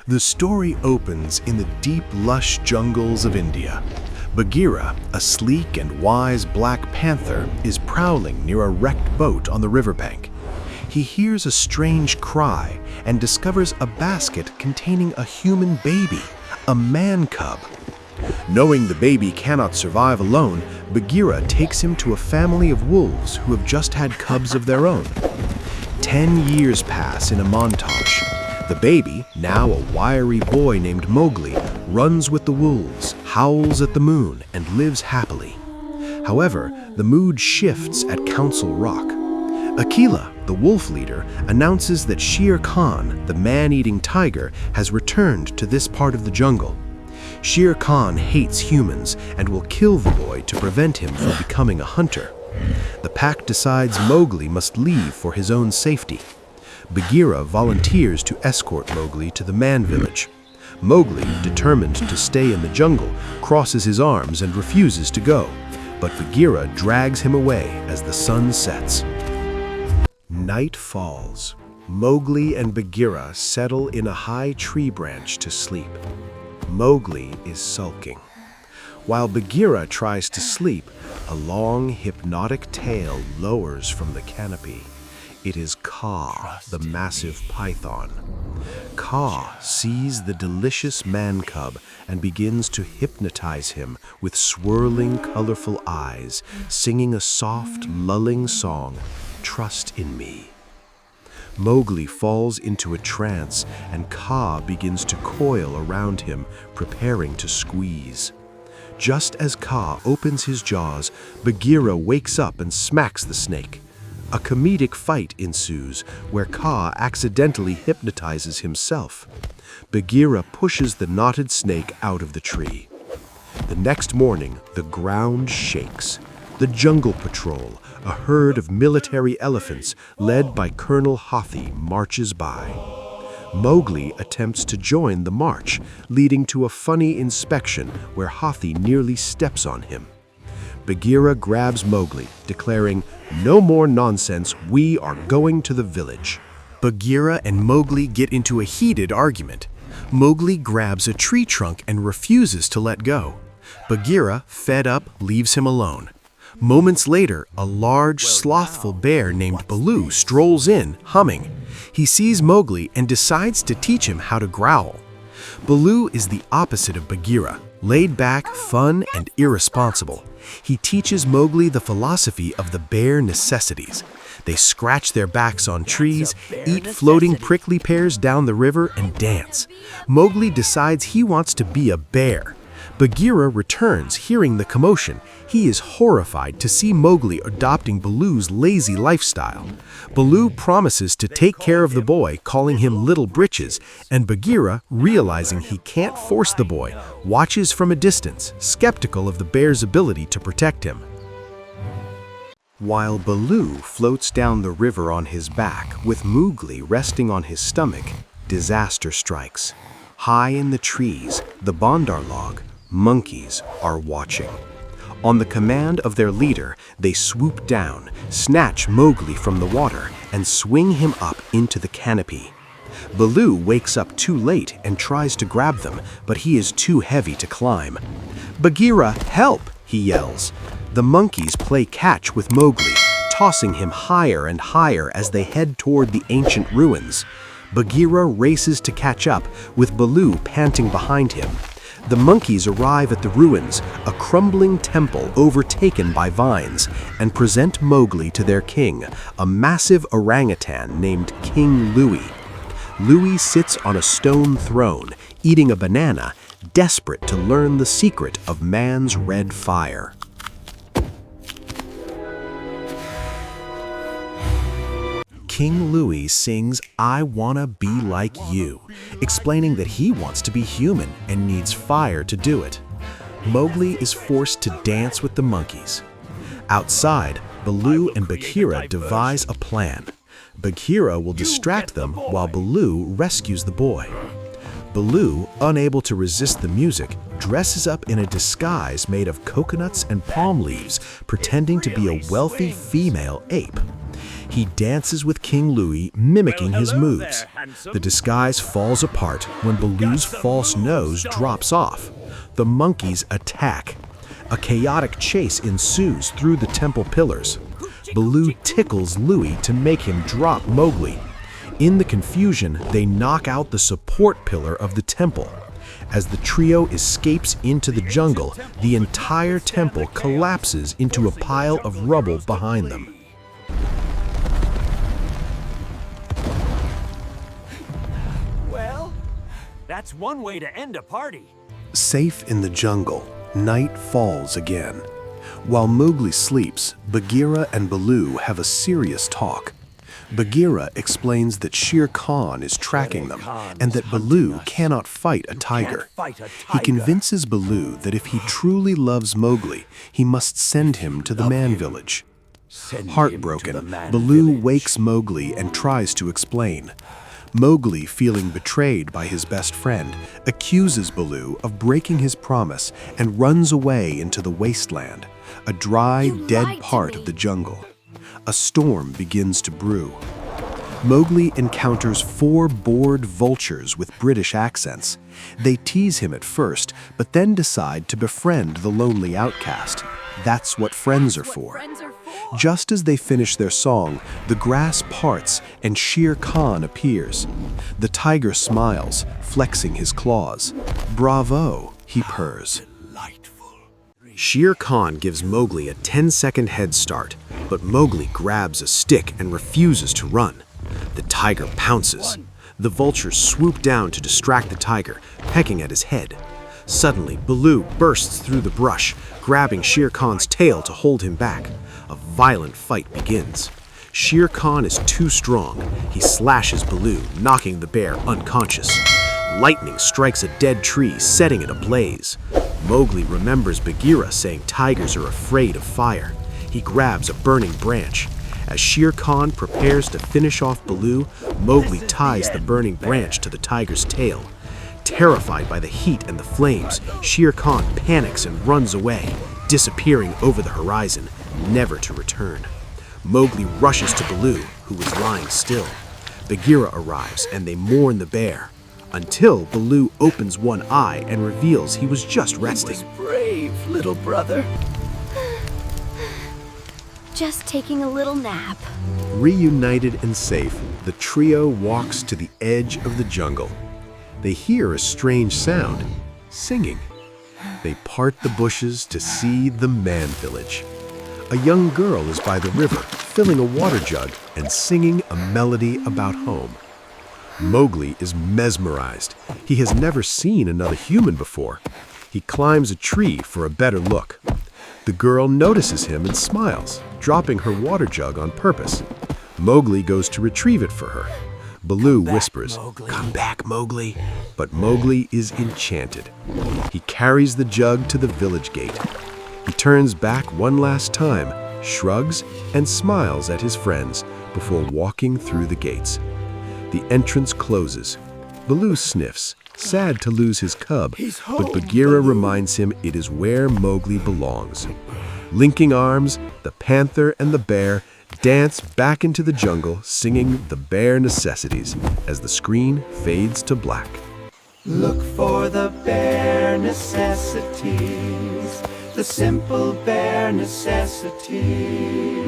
The story opens in the deep, lush jungles of India. Bagheera, a sleek and wise black panther, is prowling near a wrecked boat on the riverbank. He hears a strange cry and discovers a basket containing a human baby, a man cub. Knowing the baby cannot survive alone, Bagheera takes him to a family of wolves who have just had cubs of their own. 10 years pass in a montage. The baby, now a wiry boy named Mowgli, runs with the wolves, howls at the moon, and lives happily. However, the mood shifts at Council Rock. Akela, the wolf leader, announces that Shere Khan, the man-eating tiger, has returned to this part of the jungle. Shere Khan hates humans and will kill the boy to prevent him from becoming a hunter. The pack decides Mowgli must leave for his own safety. Bagheera volunteers to escort Mowgli to the man village. Mowgli, determined to stay in the jungle, crosses his arms and refuses to go, but Bagheera drags him away as the sun sets. Night falls. Mowgli and Bagheera settle in a high tree branch to sleep. Mowgli is sulking. While Bagheera tries to sleep, a long, hypnotic tail lowers from the canopy. It is Kaa, the massive python. Kaa sees the delicious man cub and begins to hypnotize him with swirling, colorful eyes, singing a soft, lulling song, "Trust in me." Mowgli falls into a trance, and Kaa begins to coil around him, preparing to squeeze. Just as Kaa opens his jaws, Bagheera wakes up and smacks the snake. A comedic fight ensues, where Kaa accidentally hypnotizes himself. Bagheera pushes the knotted snake out of the tree. The next morning, the ground shakes. The Jungle Patrol, a herd of military elephants led by Colonel Hathi, marches by. Mowgli attempts to join the march, leading to a funny inspection where Hathi nearly steps on him. Bagheera grabs Mowgli, declaring, "No more nonsense, we are going to the village." Bagheera and Mowgli get into a heated argument. Mowgli grabs a tree trunk and refuses to let go. Bagheera, fed up, leaves him alone. Moments later, a large, slothful bear named Baloo strolls in, humming. He sees Mowgli and decides to teach him how to growl. Baloo is the opposite of Bagheera, laid back, fun, and irresponsible. He teaches Mowgli the philosophy of the bare necessities. They scratch their backs on trees, eat floating prickly pears down the river, and dance. Mowgli decides he wants to be a bear. Bagheera returns, hearing the commotion. He is horrified to see Mowgli adopting Baloo's lazy lifestyle. Baloo promises to take care of the boy, calling him Little Britches, and Bagheera, realizing he can't force the boy, watches from a distance, skeptical of the bear's ability to protect him. While Baloo floats down the river on his back, with Mowgli resting on his stomach, disaster strikes. High in the trees, the Bondar log, monkeys are watching. On the command of their leader, they swoop down, snatch Mowgli from the water, and swing him up into the canopy. Baloo wakes up too late and tries to grab them, but he is too heavy to climb. "Bagheera, help!" he yells. The monkeys play catch with Mowgli, tossing him higher and higher as they head toward the ancient ruins. Bagheera races to catch up, with Baloo panting behind him. The monkeys arrive at the ruins, a crumbling temple overtaken by vines, and present Mowgli to their king, a massive orangutan named King Louie. Louie sits on a stone throne, eating a banana, desperate to learn the secret of man's red fire. King Louie sings "I Wanna Be Like You," explaining that he wants to be human and needs fire to do it. Mowgli is forced to dance with the monkeys. Outside, Baloo and Bagheera devise a plan. Bagheera will distract them while Baloo rescues the boy. Baloo, unable to resist the music, dresses up in a disguise made of coconuts and palm leaves, pretending to be a wealthy female ape. He dances with King Louie, mimicking his moves. The disguise falls apart when Baloo's false nose drops off. The monkeys attack. A chaotic chase ensues through the temple pillars. Baloo tickles Louie to make him drop Mowgli. In the confusion, they knock out the support pillar of the temple. As the trio escapes into the jungle, the entire temple collapses into a pile of rubble behind them. Well, that's one way to end a party. Safe in the jungle, night falls again. While Mowgli sleeps, Bagheera and Baloo have a serious talk. Bagheera explains that Shere Khan is tracking them and that Baloo cannot fight a tiger. He convinces Baloo that if he truly loves Mowgli, he must send him to the man village. Heartbroken, Baloo wakes Mowgli and tries to explain. Mowgli, feeling betrayed by his best friend, accuses Baloo of breaking his promise and runs away into the wasteland, a dry, dead part of the jungle. A storm begins to brew. Mowgli encounters 4 bored vultures with British accents. They tease him at first, but then decide to befriend the lonely outcast. That's what friends are for. Just as they finish their song, the grass parts and Shere Khan appears. The tiger smiles, flexing his claws. "Bravo," he purrs. Shere Khan gives Mowgli a 10-second head start, but Mowgli grabs a stick and refuses to run. The tiger pounces. The vultures swoop down to distract the tiger, pecking at his head. Suddenly, Baloo bursts through the brush, grabbing Shere Khan's tail to hold him back. A violent fight begins. Shere Khan is too strong. He slashes Baloo, knocking the bear unconscious. Lightning strikes a dead tree, setting it ablaze. Mowgli remembers Bagheera saying tigers are afraid of fire. He grabs a burning branch. As Shere Khan prepares to finish off Baloo, Mowgli ties the burning branch to the tiger's tail. Terrified by the heat and the flames, Shere Khan panics and runs away, disappearing over the horizon, never to return. Mowgli rushes to Baloo, who is lying still. Bagheera arrives and they mourn the bear, until Baloo opens one eye and reveals he was just resting. He was brave, little brother. Just taking a little nap. Reunited and safe, the trio walks to the edge of the jungle. They hear a strange sound, singing. They part the bushes to see the man village. A young girl is by the river, filling a water jug and singing a melody about home. Mowgli is mesmerized. He has never seen another human before. He climbs a tree for a better look. The girl notices him and smiles, dropping her water jug on purpose. Mowgli goes to retrieve it for her. Baloo whispers, "Come back, Mowgli." But Mowgli is enchanted. He carries the jug to the village gate. He turns back one last time, shrugs, and smiles at his friends before walking through the gates. The entrance closes. Baloo sniffs, sad to lose his cub, but Bagheera reminds him it is where Mowgli belongs. Linking arms, the panther and the bear dance back into the jungle, singing the bare necessities as the screen fades to black. Look for the bare necessities, the simple bare necessities.